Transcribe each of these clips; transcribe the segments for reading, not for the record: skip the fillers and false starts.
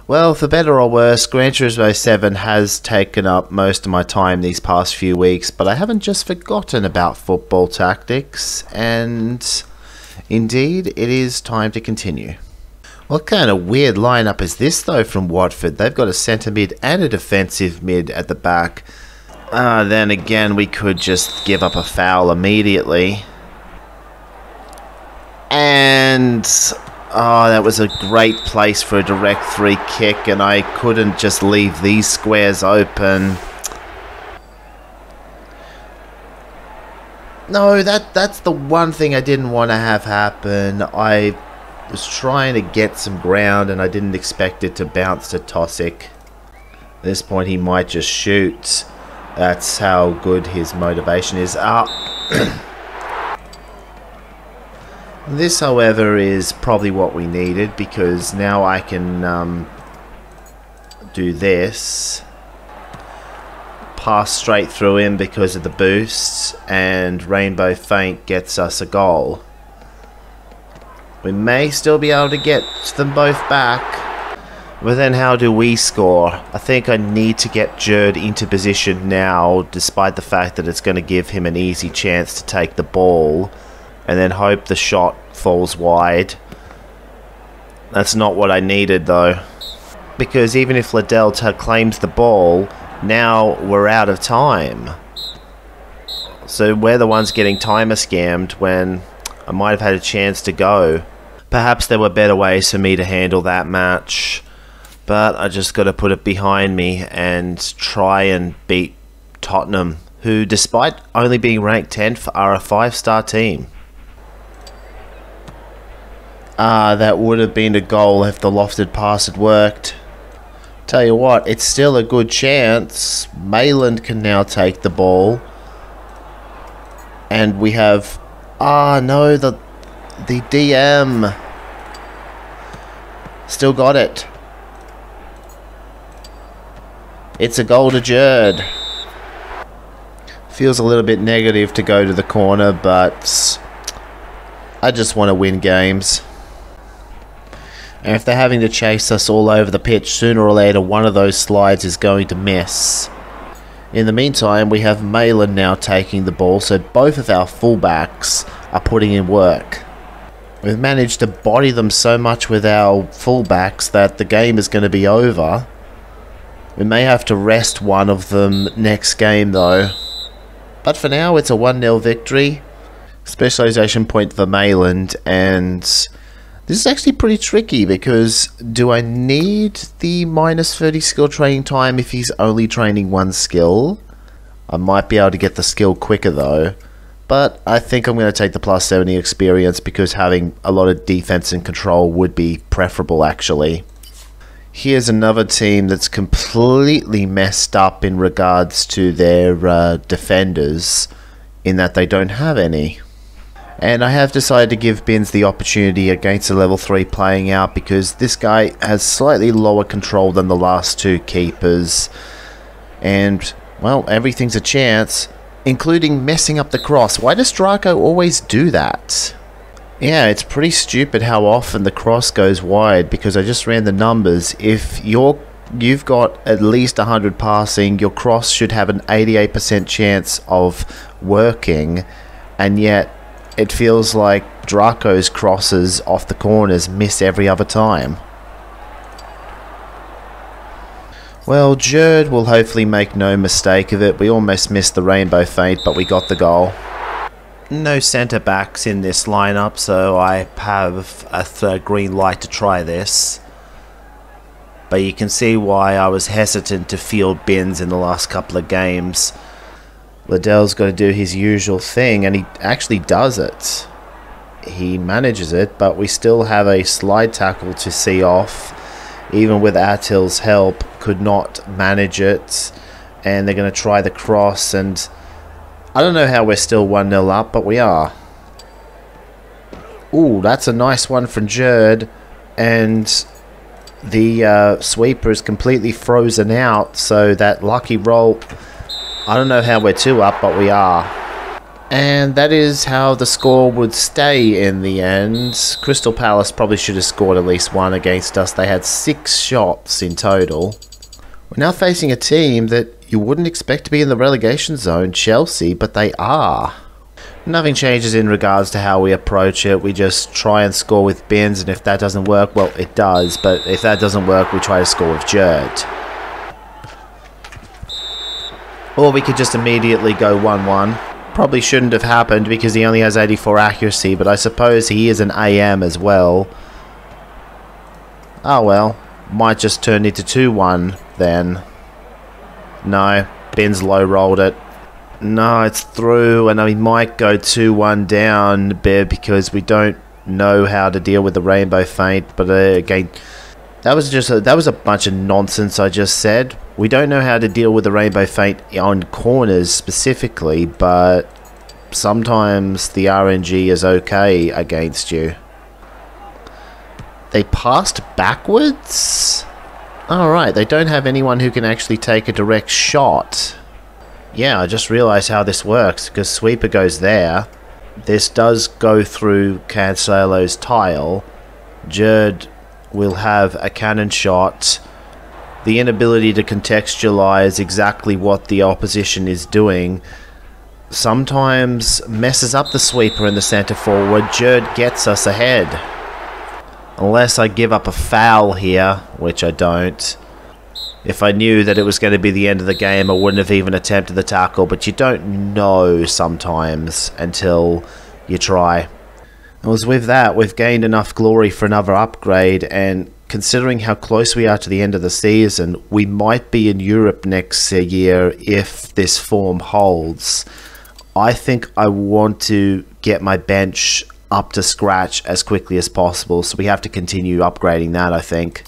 Well, for better or worse, Gran Turismo 7 has taken up most of my time these past few weeks, but I haven't just forgotten about football tactics, and indeed, it is time to continue. What kind of weird lineup is this though from Watford? They've got a centre mid and a defensive mid at the back. Then again, we could just give up a foul immediately. And that was a great place for a direct free kick, and I couldn't just leave these squares open. No, that's the one thing I didn't want to have happen. I was trying to get some ground, and I didn't expect it to bounce to Tosic. At this point, he might just shoot. That's how good his motivation is. This, however, is probably what we needed, because now I can do this. Pass straight through him because of the boosts, and Rainbow Feint gets us a goal. We may still be able to get them both back, but then how do we score? I think I need to get Jerd into position now, despite the fact that it's going to give him an easy chance to take the ball, and then hope the shot falls wide. That's not what I needed though, because even if Liddell claims the ball, now we're out of time. So we're the ones getting timer scammed when I might have had a chance to go. Perhaps there were better ways for me to handle that match, but I just got to put it behind me and try and beat Tottenham, who despite only being ranked 10th are a 5-star team. That would have been a goal if the lofted pass had worked. Tell you what, it's still a good chance. Mayland can now take the ball. And we have... no, the DM. Still got it. It's a goal to Jerd. Feels a little bit negative to go to the corner, but I just want to win games. And if they're having to chase us all over the pitch, sooner or later one of those slides is going to miss. In the meantime, we have Mayland now taking the ball, so both of our fullbacks are putting in work. We've managed to body them so much with our fullbacks that the game is going to be over. We may have to rest one of them next game though. But for now, it's a 1-0 victory. Specialization point for Mayland, and this is actually pretty tricky because do I need the -30 skill training time if he's only training one skill? I might be able to get the skill quicker though, but I think I'm going to take the +70 experience because having a lot of defense and control would be preferable actually. Here's another team that's completely messed up in regards to their defenders, in that they don't have any. And I have decided to give Binns the opportunity against a level 3 playing out because this guy has slightly lower control than the last two keepers. And, well, everything's a chance, including messing up the cross. Why does Draco always do that? Yeah, it's pretty stupid how often the cross goes wide, because I just ran the numbers. If you've got at least 100 passing, your cross should have an 88% chance of working, and yet it feels like Draco's crosses off the corners miss every other time. Well, Jerd will hopefully make no mistake of it. We almost missed the Rainbow Feint, but we got the goal. No centre backs in this lineup, so I have a green light to try this. But you can see why I was hesitant to field Binns in the last couple of games. Liddell's got to do his usual thing, and he actually does it. He manages it, but we still have a slide tackle to see off. Even with Attil's help, could not manage it. And they're going to try the cross, and I don't know how we're still 1-0 up, but we are. Ooh, that's a nice one from Jerd, and the sweeper is completely frozen out, so that lucky roll... I don't know how we're 2 up, but we are. And that is how the score would stay in the end. Crystal Palace probably should have scored at least one against us. They had 6 shots in total. We're now facing a team that you wouldn't expect to be in the relegation zone, Chelsea, but they are. Nothing changes in regards to how we approach it. We just try and score with bins, and if that doesn't work, well, it does. But if that doesn't work, we try to score with Jerd. Or we could just immediately go 1-1. Probably shouldn't have happened because he only has 84 accuracy, but I suppose he is an AM as well. Oh well, might just turn into 2-1 then. No, Ben's low rolled it. No, it's through, and we might go 2-1 down because we don't know how to deal with the rainbow feint. But again, that was a bunch of nonsense I just said. We don't know how to deal with the rainbow feint on corners specifically, but sometimes the RNG is okay against you. They passed backwards? Alright, they don't have anyone who can actually take a direct shot. Yeah, I just realised how this works, because sweeper goes there. This does go through Cancelo's tile. Jerd will have a cannon shot. The inability to contextualize exactly what the opposition is doing sometimes messes up the sweeper in the centre forward. Jerd gets us ahead. Unless I give up a foul here, which I don't. If I knew that it was going to be the end of the game, I wouldn't have even attempted the tackle, but you don't know sometimes until you try. And as with that, we've gained enough glory for another upgrade, and considering how close we are to the end of the season, we might be in Europe next year if this form holds. I think I want to get my bench up to scratch as quickly as possible, so we have to continue upgrading that, I think.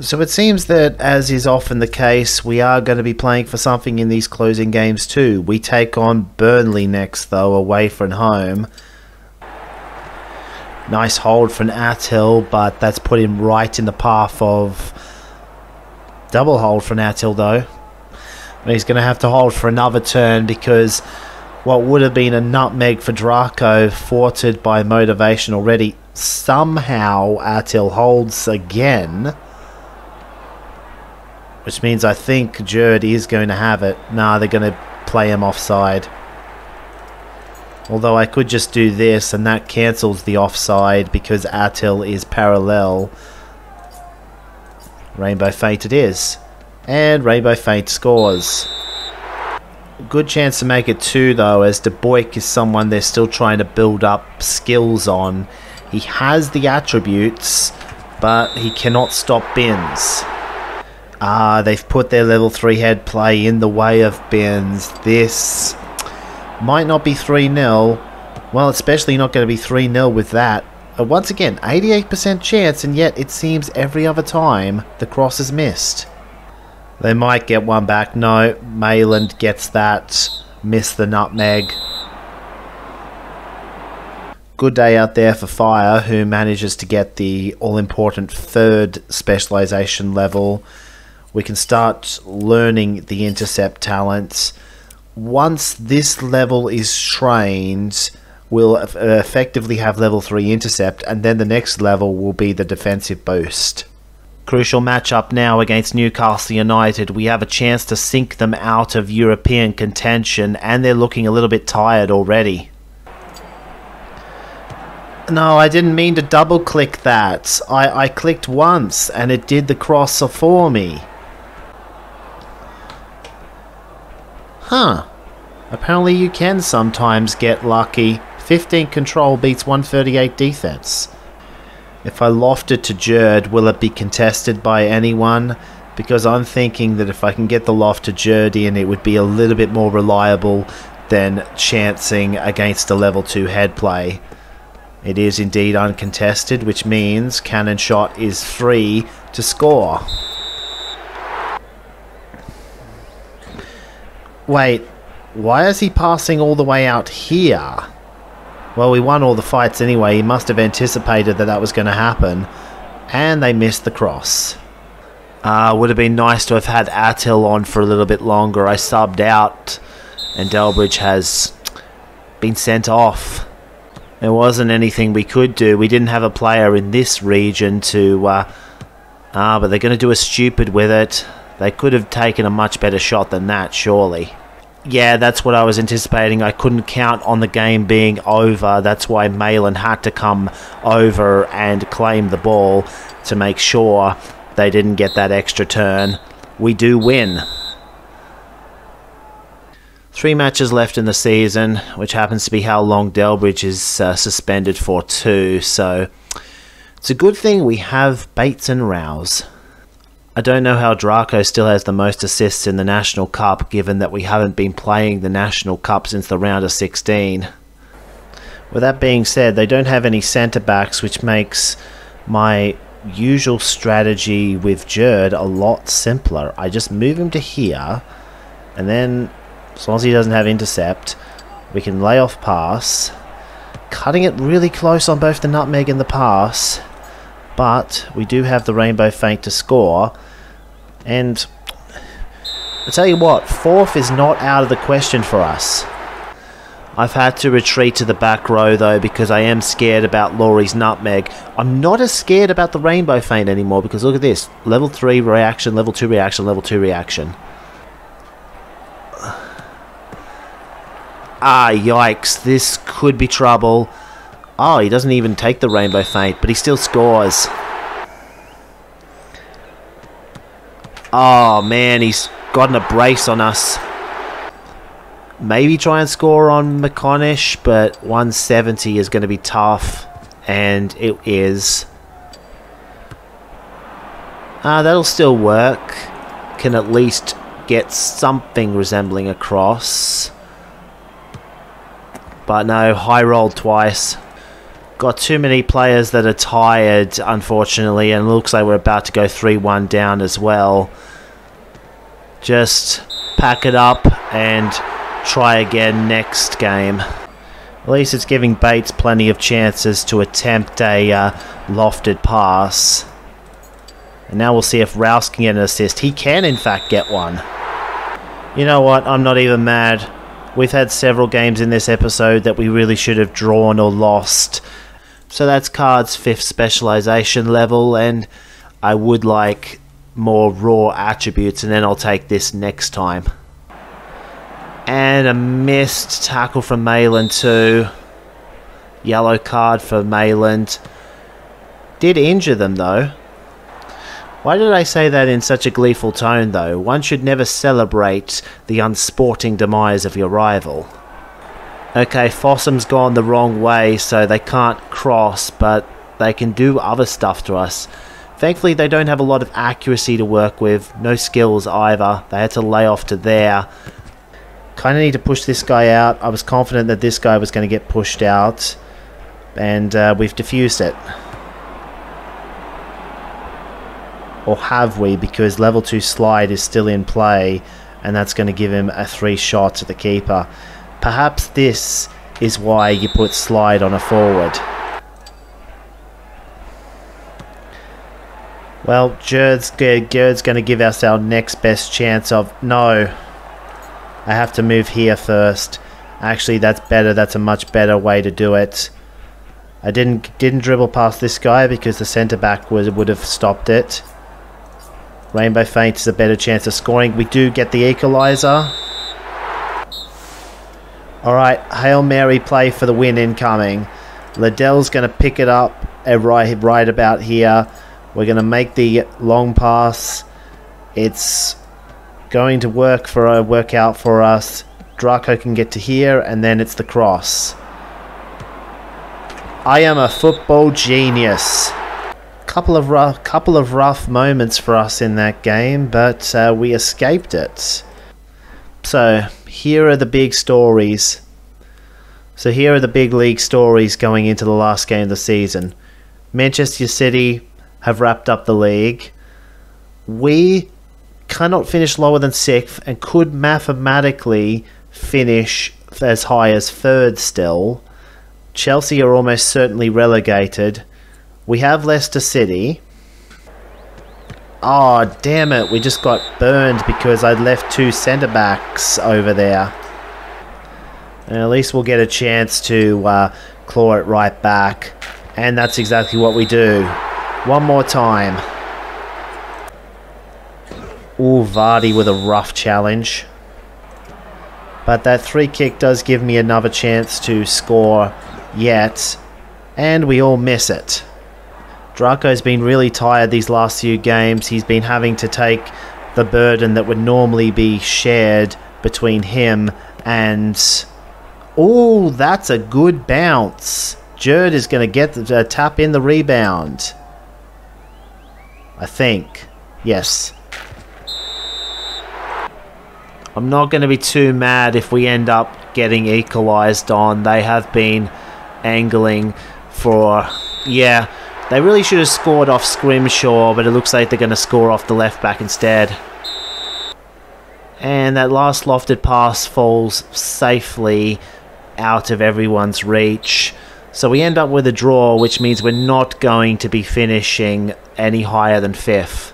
So it seems that, as is often the case, we are going to be playing for something in these closing games too. We take on Burnley next, though, away from home. Nice hold from Attil, but that's put him right in the path of... Double hold from Attil, though. But he's going to have to hold for another turn, because what would have been a nutmeg for Draco, thwarted by motivation already, somehow Attil holds again. Which means I think Jerd is going to have it. Nah, they're going to play him offside. Although I could just do this and that cancels the offside because Attil is parallel. Rainbow feint it is. And Rainbow feint scores. Good chance to make it 2 though, as De Boyk is someone they're still trying to build up skills on. He has the attributes, but he cannot stop bins. They've put their level 3 head play in the way of bins. This might not be 3-0. Well, especially not going to be 3-0 with that. Once again, 88% chance, and yet it seems every other time the cross is missed. They might get one back. No, Mayland gets that. Miss the nutmeg. Good day out there for Fire, who manages to get the all-important 3rd specialization level. We can start learning the intercept talents. Once this level is trained, we'll effectively have level 3 intercept, and then the next level will be the defensive boost. Crucial matchup now against Newcastle United. We have a chance to sink them out of European contention, and they're looking a little bit tired already. No, I didn't mean to double click that. I clicked once and it did the cross for me. Huh. Apparently you can sometimes get lucky. 15 control beats 138 defense. If I loft it to Jerd, will it be contested by anyone? Because I'm thinking that if I can get the loft to Jerd in, it would be a little bit more reliable than chancing against a level 2 head play. It is indeed uncontested, which means cannon shot is free to score. Wait, why is he passing all the way out here? Well, we won all the fights anyway. He must have anticipated that that was going to happen. And they missed the cross. Would have been nice to have had Attil on for a little bit longer. I subbed out, and Delbridge has been sent off. There wasn't anything we could do. We didn't have a player in this region to... but they're going to do a stupid with it. They could have taken a much better shot than that, surely. Yeah, that's what I was anticipating. I couldn't count on the game being over. That's why Malin had to come over and claim the ball to make sure they didn't get that extra turn. We do win. 3 matches left in the season, which happens to be how long Delbridge is suspended for too, so it's a good thing we have Bates and Rouse. I don't know how Draco still has the most assists in the National Cup, given that we haven't been playing the National Cup since the round of 16. With that being said, they don't have any centre-backs, which makes my usual strategy with Jerd a lot simpler. I just move him to here, and then... as long as he doesn't have intercept, we can lay off pass. Cutting it really close on both the nutmeg and the pass. But we do have the rainbow feint to score. And I tell you what, 4th is not out of the question for us. I've had to retreat to the back row though because I am scared about Laurie's nutmeg. I'm not as scared about the rainbow feint anymore because look at this. Level 3 reaction, level 2 reaction, level 2 reaction. Ah, yikes. This could be trouble. Oh, he doesn't even take the rainbow feint, but he still scores. Oh, man, he's gotten a brace on us. Maybe try and score on McConish, but 170 is going to be tough, and it is. That'll still work. Can at least get something resembling a cross. But no, high rolled twice. Got too many players that are tired, unfortunately, and it looks like we're about to go 3-1 down as well. Just pack it up and try again next game. At least it's giving Bates plenty of chances to attempt a lofted pass. And now we'll see if Rouse can get an assist. He can, in fact, get one. You know what? I'm not even mad. We've had several games in this episode that we really should have drawn or lost. So that's Card's 5th specialization level, and I would like more raw attributes, and then I'll take this next time. And a missed tackle from Mayland too. Yellow card for Mayland. Did injure them though. Why did I say that in such a gleeful tone though? One should never celebrate the unsporting demise of your rival. Okay, Fossum's gone the wrong way, so they can't cross, but they can do other stuff to us. Thankfully, they don't have a lot of accuracy to work with. No skills either. They had to lay off to there. Kind of need to push this guy out. I was confident that this guy was going to get pushed out. And we've diffused it. Or have we? Because level 2 slide is still in play. And that's going to give him a 3 shot at the keeper. Perhaps this is why you put slide on a forward. Well, Gerd's going to give us our next best chance of... No. I have to move here first. Actually, that's better. That's a much better way to do it. I didn't dribble past this guy because the centre-back would have stopped it. Rainbow feint is a better chance of scoring. We do get the equaliser. Alright, Hail Mary play for the win incoming. Liddell's going to pick it up right about here. We're going to make the long pass. It's going to work out for us. Draco can get to here, and then it's the cross. I am a football genius. Couple of rough moments for us in that game, but we escaped it. So here are the big stories. So here are the big league stories going into the last game of the season. Manchester City have wrapped up the league. We cannot finish lower than 6th and could mathematically finish as high as 3rd still. Chelsea are almost certainly relegated. We have Leicester City. Oh, damn it. We just got burned because I'd left 2 centre-backs over there. And at least we'll get a chance to claw it right back. And that's exactly what we do. One more time. Ooh, Vardy with a rough challenge. But that free kick does give me another chance to score yet. And we all miss it. Draco's been really tired these last few games. He's been having to take the burden that would normally be shared between him and... Oh, that's a good bounce. Jerd is going to get the tap in the rebound. I think. Yes. I'm not going to be too mad if we end up getting equalised on. They have been angling for... Yeah, they really should have scored off Scrimshaw, but it looks like they're going to score off the left back instead. And that last lofted pass falls safely out of everyone's reach. So we end up with a draw, which means we're not going to be finishing any higher than 5th.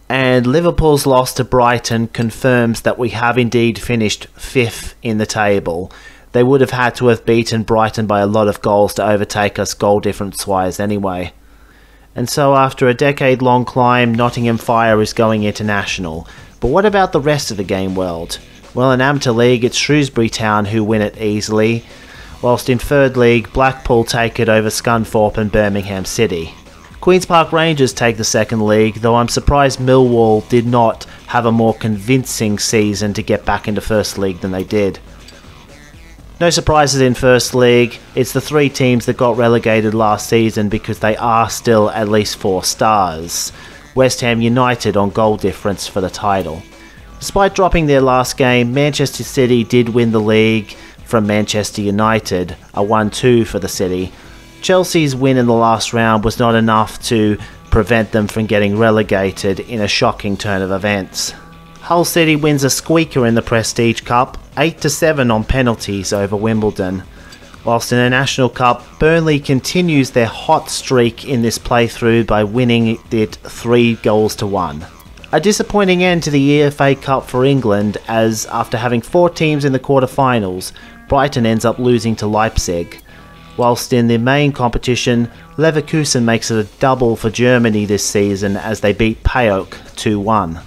And Liverpool's loss to Brighton confirms that we have indeed finished 5th in the table. They would have had to have beaten Brighton by a lot of goals to overtake us goal difference-wise anyway. And so after a decade-long climb, Nottingham Fire is going international. But what about the rest of the game world? Well, in Amateur League, it's Shrewsbury Town who win it easily, whilst in Third League, Blackpool take it over Scunthorpe and Birmingham City. Queen's Park Rangers take the Second League, though I'm surprised Millwall did not have a more convincing season to get back into First League than they did. No surprises in First League. It's the 3 teams that got relegated last season because they are still at least 4 stars. West Ham United on goal difference for the title. Despite dropping their last game, Manchester City did win the league from Manchester United, a 1-2 for the City. Chelsea's win in the last round was not enough to prevent them from getting relegated in a shocking turn of events. Hull City wins a squeaker in the Prestige Cup, 8-7 on penalties over Wimbledon. Whilst in the National Cup, Burnley continues their hot streak in this playthrough by winning it 3-1. A disappointing end to the EFA Cup for England, as after having 4 teams in the quarter-finals, Brighton ends up losing to Leipzig. Whilst in the main competition, Leverkusen makes it a double for Germany this season as they beat PAOK 2-1.